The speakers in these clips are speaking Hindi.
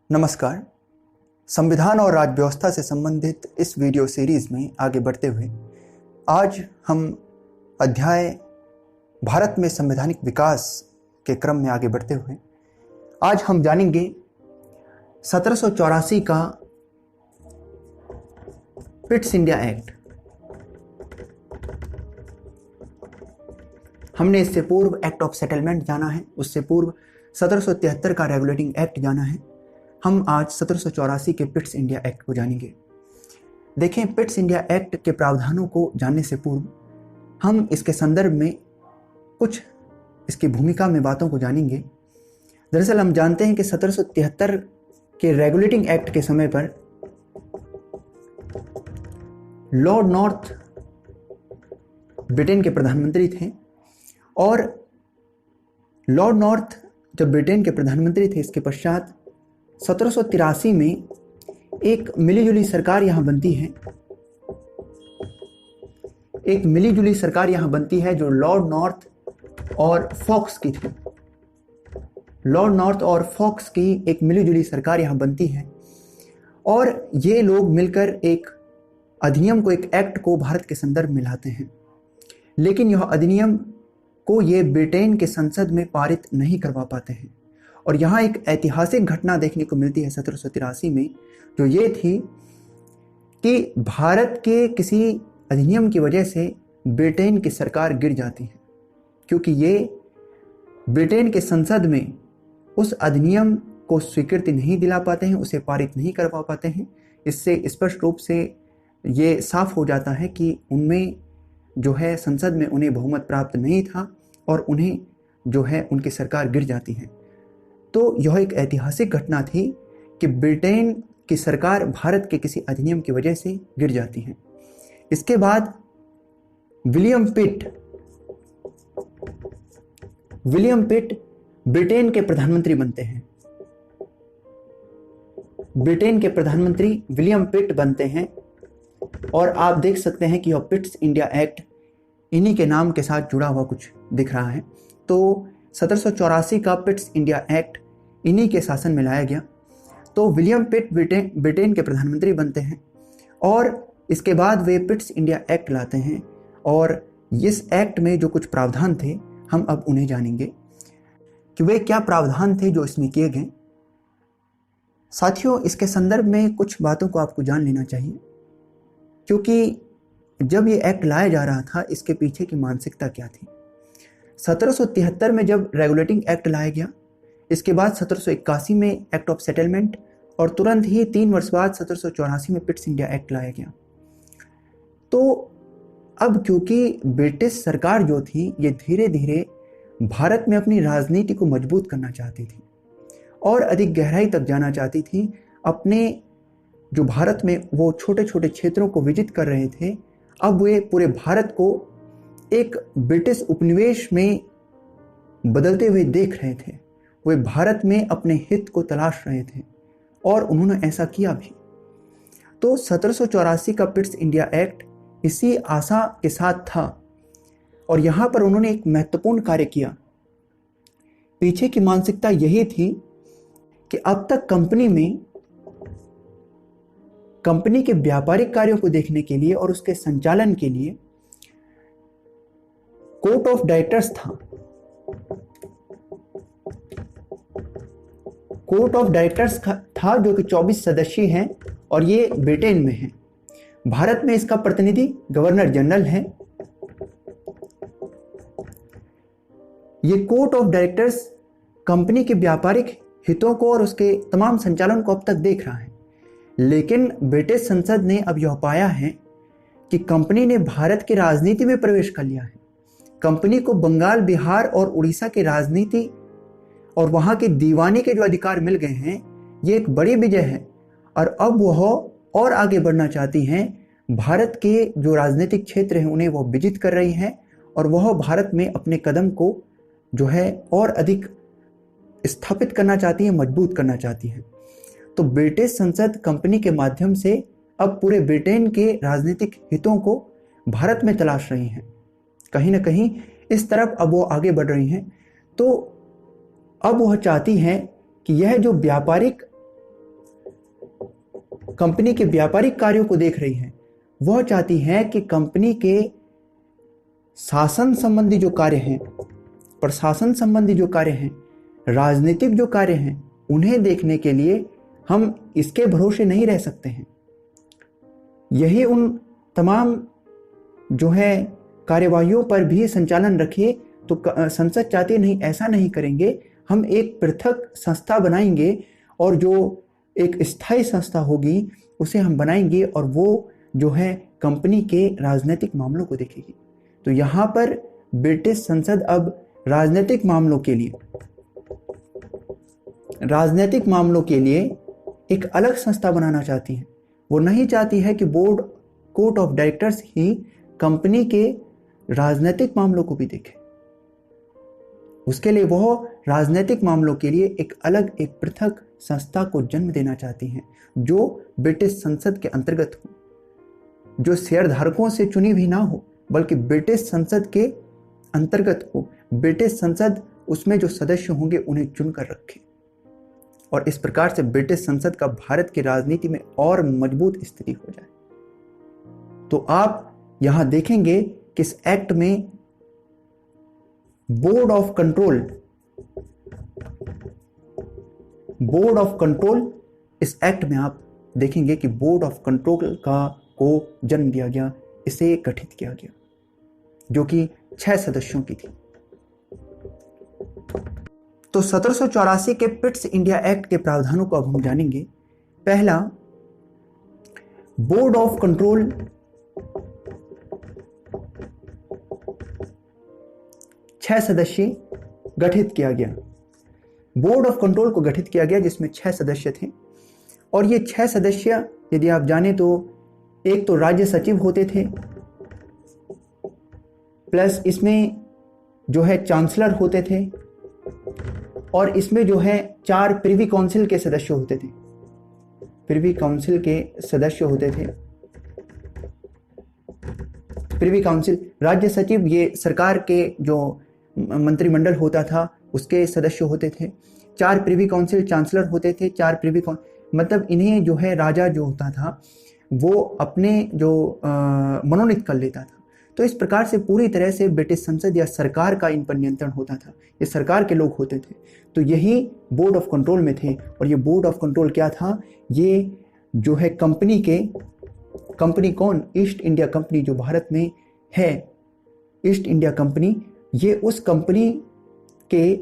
नमस्कार। संविधान और राज्य व्यवस्था से संबंधित इस वीडियो सीरीज में आगे बढ़ते हुए आज हम अध्याय भारत में संवैधानिक विकास के क्रम में आगे बढ़ते हुए आज हम जानेंगे 1784 का पिट्स इंडिया एक्ट। हमने इससे पूर्व एक्ट ऑफ सेटलमेंट जाना है, उससे पूर्व 1773 का रेगुलेटिंग एक्ट जाना है। हम आज 1784 के पिट्स इंडिया एक्ट को जानेंगे। देखें, पिट्स इंडिया एक्ट के प्रावधानों को जानने से पूर्व हम इसके संदर्भ में कुछ इसकी भूमिका में बातों को जानेंगे। दरअसल हम जानते हैं कि 1773 के रेगुलेटिंग एक्ट के समय पर लॉर्ड नॉर्थ ब्रिटेन के प्रधानमंत्री थे और लॉर्ड नॉर्थ जब ब्रिटेन के प्रधानमंत्री थे, इसके पश्चात 1783 में एक मिलीजुली सरकार यहाँ बनती है। एक मिलीजुली सरकार यहाँ बनती है जो लॉर्ड नॉर्थ और फॉक्स की थी। लॉर्ड नॉर्थ और फॉक्स की एक मिलीजुली सरकार यहाँ बनती है और ये लोग मिलकर एक अधिनियम को, एक एक्ट को भारत के संदर्भ में लाते हैं। लेकिन यह अधिनियम को ये ब्रिटेन के संसद में पारित नहीं करवा पाते हैं और यहाँ एक ऐतिहासिक घटना देखने को मिलती है 1783 में, जो ये थी कि भारत के किसी अधिनियम की वजह से ब्रिटेन की सरकार गिर जाती है, क्योंकि ये ब्रिटेन के संसद में उस अधिनियम को स्वीकृति नहीं दिला पाते हैं, उसे पारित नहीं करवा पाते हैं। इससे स्पष्ट रूप से ये साफ हो जाता है कि उनमें जो है संसद में उन्हें बहुमत प्राप्त नहीं था और उन्हें जो है उनकी सरकार गिर जाती है। तो यह एक ऐतिहासिक घटना थी कि ब्रिटेन की सरकार भारत के किसी अधिनियम की वजह से गिर जाती है। इसके बाद विलियम पिट ब्रिटेन के प्रधानमंत्री बनते हैं। ब्रिटेन के प्रधानमंत्री विलियम पिट बनते हैं और आप देख सकते हैं कि यह पिट्स इंडिया एक्ट इन्हीं के नाम के साथ जुड़ा हुआ कुछ दिख रहा है। तो 1784 का पिट्स इंडिया एक्ट इन्हीं के शासन में लाया गया। तो विलियम पिट ब्रिटेन के प्रधानमंत्री बनते हैं और इसके बाद वे पिट्स इंडिया एक्ट लाते हैं और इस एक्ट में जो कुछ प्रावधान थे हम अब उन्हें जानेंगे कि वे क्या प्रावधान थे जो इसमें किए गए। साथियों, इसके संदर्भ में कुछ बातों को आपको जान लेना चाहिए, क्योंकि जब ये एक्ट लाया जा रहा था इसके पीछे की मानसिकता क्या थी। 1773 में जब रेगुलेटिंग एक्ट लाया गया, इसके बाद 1781 में एक्ट ऑफ सेटलमेंट और तुरंत ही 3 वर्ष बाद 1784 में पिट्स इंडिया एक्ट लाया गया। तो अब क्योंकि ब्रिटिश सरकार जो थी ये धीरे धीरे भारत में अपनी राजनीति को मजबूत करना चाहती थी और अधिक गहराई तक जाना चाहती थी। अपने जो भारत में वो छोटे छोटे क्षेत्रों को विजित कर रहे थे, अब वे पूरे भारत को एक ब्रिटिश उपनिवेश में बदलते हुए देख रहे थे। वे भारत में अपने हित को तलाश रहे थे और उन्होंने ऐसा किया भी। तो 1784 का पिट्स इंडिया एक्ट इसी आशा के साथ था और यहाँ पर उन्होंने एक महत्वपूर्ण कार्य किया। पीछे की मानसिकता यही थी कि अब तक कंपनी के व्यापारिक कार्यों को देखने के लिए और उसके संचालन के लिए कोर्ट ऑफ डायरेक्टर्स था। कोर्ट ऑफ डायरेक्टर्स था जो कि 24 सदस्यीय हैं और ये ब्रिटेन में है। भारत में इसका प्रतिनिधि गवर्नर जनरल है। ये कोर्ट ऑफ डायरेक्टर्स कंपनी के व्यापारिक हितों को और उसके तमाम संचालन को अब तक देख रहा है। लेकिन ब्रिटिश संसद ने अब यह पाया है कि कंपनी ने भारत की राजनीति में प्रवेश कर लिया है। कंपनी को बंगाल, बिहार और उड़ीसा की राजनीति और वहां के दीवानी के जो अधिकार मिल गए हैं, ये एक बड़ी विजय है और अब वह और आगे बढ़ना चाहती हैं। भारत के जो राजनीतिक क्षेत्र हैं उन्हें वह विजित कर रही हैं और वह भारत में अपने कदम को जो है और अधिक स्थापित करना चाहती है, मजबूत करना चाहती है। तो ब्रिटिश संसद कंपनी के माध्यम से अब पूरे ब्रिटेन के राजनीतिक हितों को भारत में तलाश रही हैं। कहीं ना कहीं इस तरफ अब वो आगे बढ़ रही हैं। तो अब वह चाहती हैं कि यह जो व्यापारिक कंपनी के व्यापारिक कार्यों को देख रही है। वह चाहती है कि कंपनी के शासन संबंधी जो कार्य हैं, प्रशासन संबंधी जो कार्य हैं, राजनीतिक जो कार्य हैं, उन्हें देखने के लिए हम इसके भरोसे नहीं रह सकते हैं। यही उन तमाम जो है कार्यवाहियों पर भी संचालन रखिए। तो संसद चाहती नहीं, ऐसा नहीं करेंगे, हम एक पृथक संस्था बनाएंगे और जो एक स्थायी संस्था होगी उसे हम बनाएंगे और वो जो है कंपनी के राजनीतिक मामलों को देखेगी। तो यहाँ पर ब्रिटिश संसद अब राजनीतिक मामलों के लिए एक अलग संस्था बनाना चाहती है। वो नहीं चाहती है कि court of directors he company के राजनीतिक मामलों को भी देखे। उसके लिए वह राजनीतिक मामलों के लिए एक पृथक संस्था को जन्म देना चाहती हैं, जो ब्रिटिश संसद के अंतर्गत हो, जो शेयरधारकों से चुनी भी ना हो, बल्कि ब्रिटिश संसद के अंतर्गत हो। ब्रिटिश संसद उसमें जो सदस्य होंगे उन्हें चुनकर रखे और इस प्रकार से ब्रिटिश संसद का भारत की राजनीति में और मजबूत स्थिति हो जाए। तो आप यहां देखेंगे कि इस एक्ट में बोर्ड ऑफ कंट्रोल, इस एक्ट में आप देखेंगे कि बोर्ड ऑफ कंट्रोल को जन्म दिया गया, इसे गठित किया गया, जो कि 6 सदस्यों की थी। तो 1784 के पिट्स इंडिया एक्ट के प्रावधानों को अब हम जानेंगे। पहला, बोर्ड ऑफ कंट्रोल 6 सदस्य गठित किया गया। बोर्ड ऑफ कंट्रोल को गठित किया गया जिसमें 6 सदस्य थे और ये 6 सदस्य यदि आप जाने तो एक तो राज्य सचिव होते थे, प्लस इसमें जो है चांसलर होते थे और इसमें जो है 4 प्रिवी काउंसिल के सदस्य होते थे। प्रिवी काउंसिल राज्य सचिव ये सरकार के जो मंत्रिमंडल होता था उसके सदस्य होते थे। 4 प्रिवी काउंसिल चांसलर होते थे। 4 मतलब इन्हें जो है राजा जो होता था वो अपने जो मनोनीत कर लेता था। तो इस प्रकार से पूरी तरह से ब्रिटिश संसद या सरकार का इन पर नियंत्रण होता था। ये सरकार के लोग होते थे। तो यही बोर्ड ऑफ कंट्रोल में थे और ये बोर्ड ऑफ कंट्रोल क्या था, ये जो है कंपनी कौन, ईस्ट इंडिया कंपनी जो भारत में है, ईस्ट इंडिया कंपनी, ये उस कंपनी के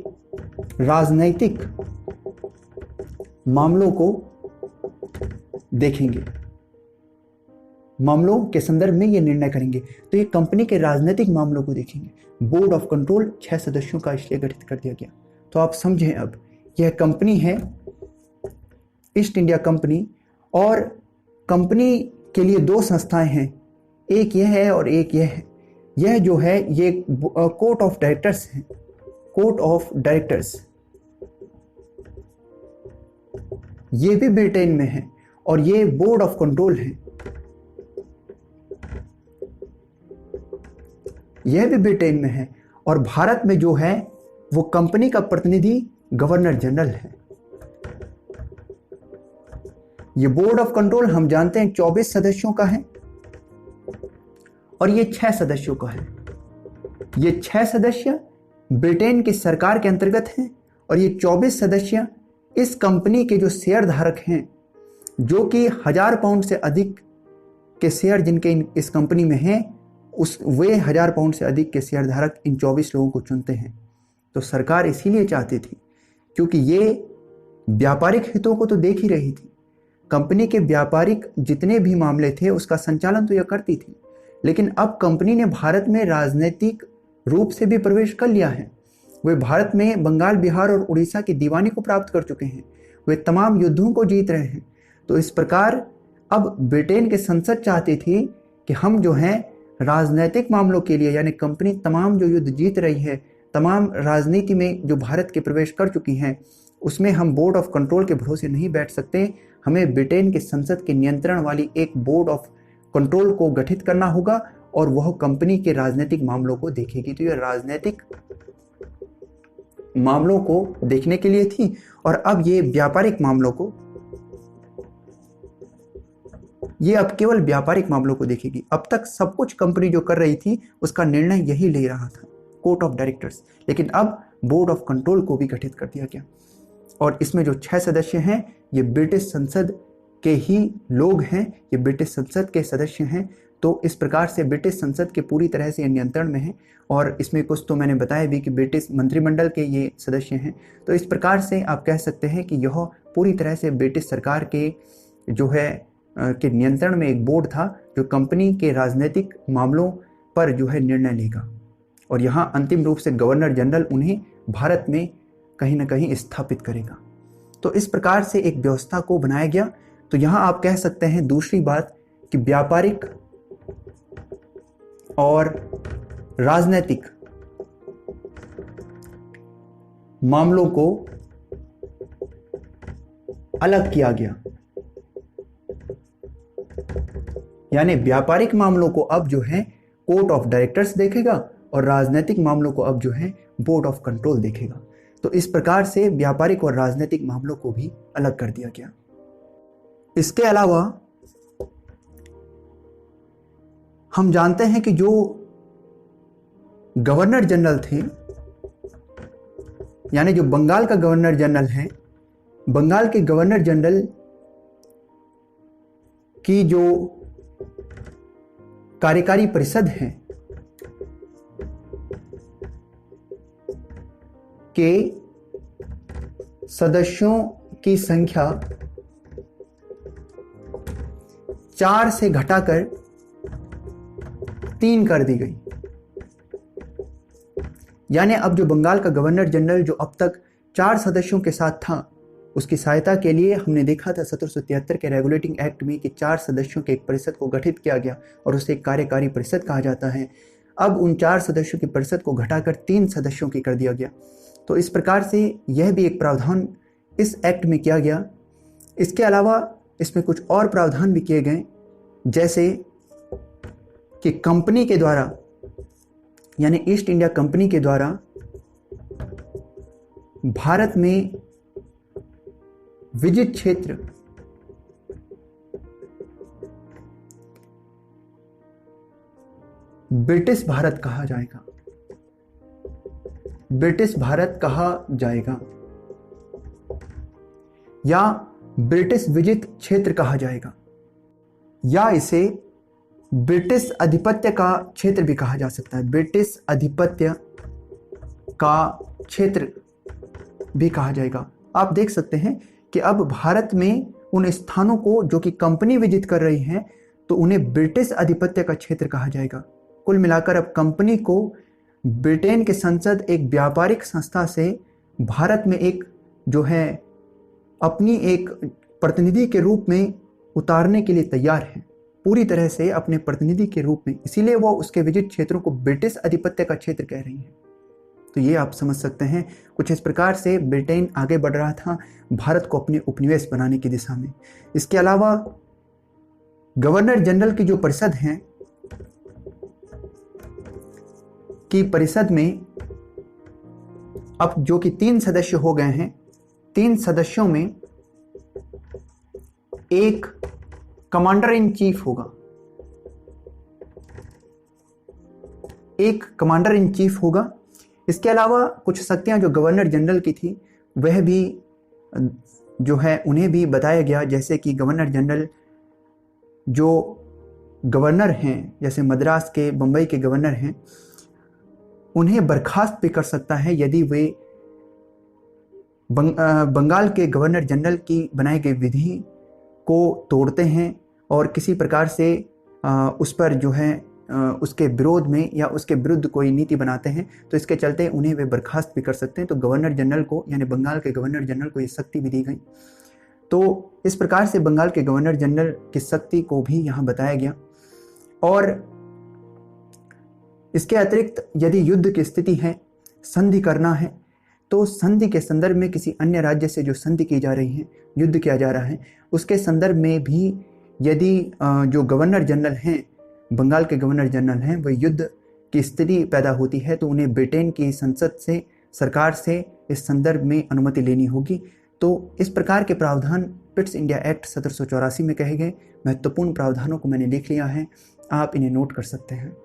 राजनैतिक मामलों को देखेंगे, मामलों के संदर्भ में ये निर्णय करेंगे। तो ये कंपनी के राजनीतिक मामलों को देखेंगे। बोर्ड ऑफ कंट्रोल 6 सदस्यों का इसलिए गठित कर दिया गया। तो आप समझें, अब यह कंपनी है ईस्ट इंडिया कंपनी और कंपनी के लिए 2 संस्थाएं हैं, एक यह है और एक यह है। यह जो है ये कोर्ट ऑफ डायरेक्टर्स है, कोर्ट ऑफ डायरेक्टर्स, ये भी ब्रिटेन में है और ये बोर्ड ऑफ कंट्रोल है, यह भी ब्रिटेन में है और भारत में जो है वो कंपनी का प्रतिनिधि गवर्नर जनरल है। ये बोर्ड ऑफ कंट्रोल हम जानते हैं 24 सदस्यों का है और ये 6 सदस्यों का है। ये 6 सदस्य ब्रिटेन की सरकार के अंतर्गत हैं और ये 24 सदस्य इस कंपनी के जो शेयर धारक हैं, जो कि 1000 पाउंड से अधिक के शेयर जिनके इस कंपनी में हैं, वे 1000 पाउंड से अधिक के शेयर धारक इन 24 लोगों को चुनते हैं। तो सरकार इसीलिए चाहती थी क्योंकि ये व्यापारिक हितों को तो देख ही रही थी। कंपनी के व्यापारिक जितने भी मामले थे उसका संचालन तो यह करती थी, लेकिन अब कंपनी ने भारत में राजनीतिक रूप से भी प्रवेश कर लिया है। वे भारत में बंगाल, बिहार और उड़ीसा की दीवानी को प्राप्त कर चुके हैं। वे तमाम युद्धों को जीत रहे हैं। तो इस प्रकार अब ब्रिटेन की संसद चाहती थी कि हम जो हैं राजनीतिक मामलों के लिए, यानी कंपनी तमाम जो युद्ध जीत रही है, तमाम राजनीति में जो भारत के प्रवेश कर चुकी हैं, उसमें हम बोर्ड ऑफ कंट्रोल के भरोसे नहीं बैठ सकते। हमें ब्रिटेन की संसद के नियंत्रण वाली एक बोर्ड ऑफ कंट्रोल को गठित करना होगा और वह कंपनी के राजनीतिक मामलों को देखेगी। तो यह राजनीतिक मामलों को देखने के लिए थी और अब ये व्यापारिक मामलों को ये अब केवल व्यापारिक मामलों को देखेगी। अब तक सब कुछ कंपनी जो कर रही थी उसका निर्णय यही ले रहा था, कोर्ट ऑफ डायरेक्टर्स, लेकिन अब बोर्ड ऑफ कंट्रोल को भी गठित कर दिया गया और इसमें जो 6 सदस्य हैं ये ब्रिटिश संसद के ही लोग हैं, ये ब्रिटिश संसद के सदस्य हैं। तो इस प्रकार से ब्रिटिश संसद के पूरी तरह से नियंत्रण में है और इसमें कुछ तो मैंने बताया भी कि ब्रिटिश मंत्रिमंडल के ये सदस्य हैं। तो इस प्रकार से आप कह सकते हैं कि यह पूरी तरह से ब्रिटिश सरकार के जो है के नियंत्रण में एक बोर्ड था जो कंपनी के राजनीतिक मामलों पर जो है निर्णय लेगा और यहाँ अंतिम रूप से गवर्नर जनरल उन्हें भारत में कहीं ना कहीं स्थापित करेगा। तो इस प्रकार से एक व्यवस्था को बनाया गया। तो यहाँ आप कह सकते हैं दूसरी बात कि व्यापारिक और राजनीतिक मामलों को अलग किया गया, यानी व्यापारिक मामलों को अब जो है कोर्ट ऑफ डायरेक्टर्स देखेगा और राजनीतिक मामलों को अब जो है बोर्ड ऑफ कंट्रोल देखेगा। तो इस प्रकार से व्यापारिक और राजनीतिक मामलों को भी अलग कर दिया गया। इसके अलावा हम जानते हैं कि जो गवर्नर जनरल थे, यानी जो बंगाल का गवर्नर जनरल है, बंगाल के गवर्नर जनरल की जो कार्यकारी परिषद है के सदस्यों की संख्या 4 से घटाकर 3 कर दी गई। यानी अब जो बंगाल का गवर्नर जनरल जो अब तक 4 सदस्यों के साथ था, उसकी सहायता के लिए हमने देखा था 1773 के रेगुलेटिंग एक्ट में कि 4 सदस्यों के एक परिषद को गठित किया गया और उसे एक कार्यकारी परिषद कहा जाता है। अब उन 4 सदस्यों की परिषद को घटाकर 3 सदस्यों की कर दिया गया। तो इस प्रकार से यह भी एक प्रावधान इस एक्ट में किया गया। इसके अलावा इसमें कुछ और प्रावधान भी किए गए, जैसे कि कंपनी के द्वारा, यानी ईस्ट इंडिया कंपनी के द्वारा भारत में विजित क्षेत्र ब्रिटिश भारत कहा जाएगा, ब्रिटिश भारत कहा जाएगा या ब्रिटिश विजित क्षेत्र कहा जाएगा या इसे ब्रिटिश आधिपत्य का क्षेत्र भी कहा जा सकता है। ब्रिटिश आधिपत्य का क्षेत्र भी कहा जाएगा। आप देख सकते हैं कि अब भारत में उन स्थानों को जो कि कंपनी विजिट कर रही है तो उन्हें ब्रिटिश आधिपत्य का क्षेत्र कहा जाएगा। कुल मिलाकर अब कंपनी को ब्रिटेन के संसद एक व्यापारिक संस्था से भारत में एक जो है अपनी एक प्रतिनिधि के रूप में उतारने के लिए तैयार है, पूरी तरह से अपने प्रतिनिधि के रूप में। इसीलिए वो उसके विजिट क्षेत्रों को ब्रिटिश आधिपत्य का क्षेत्र कह रही है। तो ये आप समझ सकते हैं कुछ इस प्रकार से ब्रिटेन आगे बढ़ रहा था भारत को अपने उपनिवेश बनाने की दिशा में। इसके अलावा गवर्नर जनरल की जो परिषद है की परिषद में अब जो कि 3 सदस्य हो गए हैं, 3 सदस्यों में एक कमांडर इन चीफ होगा, एक कमांडर इन चीफ होगा। इसके अलावा कुछ शक्तियां जो गवर्नर जनरल की थी वह भी जो है उन्हें भी बताया गया, जैसे कि गवर्नर जनरल जो गवर्नर हैं, जैसे मद्रास के, बंबई के गवर्नर हैं, उन्हें बर्खास्त भी कर सकता है यदि वे बंगाल के गवर्नर जनरल की बनाई गई विधि को तोड़ते हैं और किसी प्रकार से उस पर जो है उसके विरोध में या उसके विरुद्ध कोई नीति बनाते हैं, तो इसके चलते उन्हें वे बर्खास्त भी कर सकते हैं। तो गवर्नर जनरल को, यानी बंगाल के गवर्नर जनरल को ये शक्ति भी दी गई। तो इस प्रकार से बंगाल के गवर्नर जनरल की शक्ति को भी यहाँ बताया गया। और इसके अतिरिक्त यदि युद्ध की स्थिति है, संधि करना है, तो संधि के संदर्भ में किसी अन्य राज्य से जो संधि की जा रही है, युद्ध किया जा रहा है, उसके संदर्भ में भी यदि जो गवर्नर जनरल हैं, बंगाल के गवर्नर जनरल हैं, वह युद्ध की स्थिति पैदा होती है तो उन्हें ब्रिटेन की संसद से, सरकार से इस संदर्भ में अनुमति लेनी होगी। तो इस प्रकार के प्रावधान पिट्स इंडिया एक्ट 1784 में कहे गए महत्वपूर्ण प्रावधानों को मैंने लिख लिया है, आप इन्हें नोट कर सकते हैं।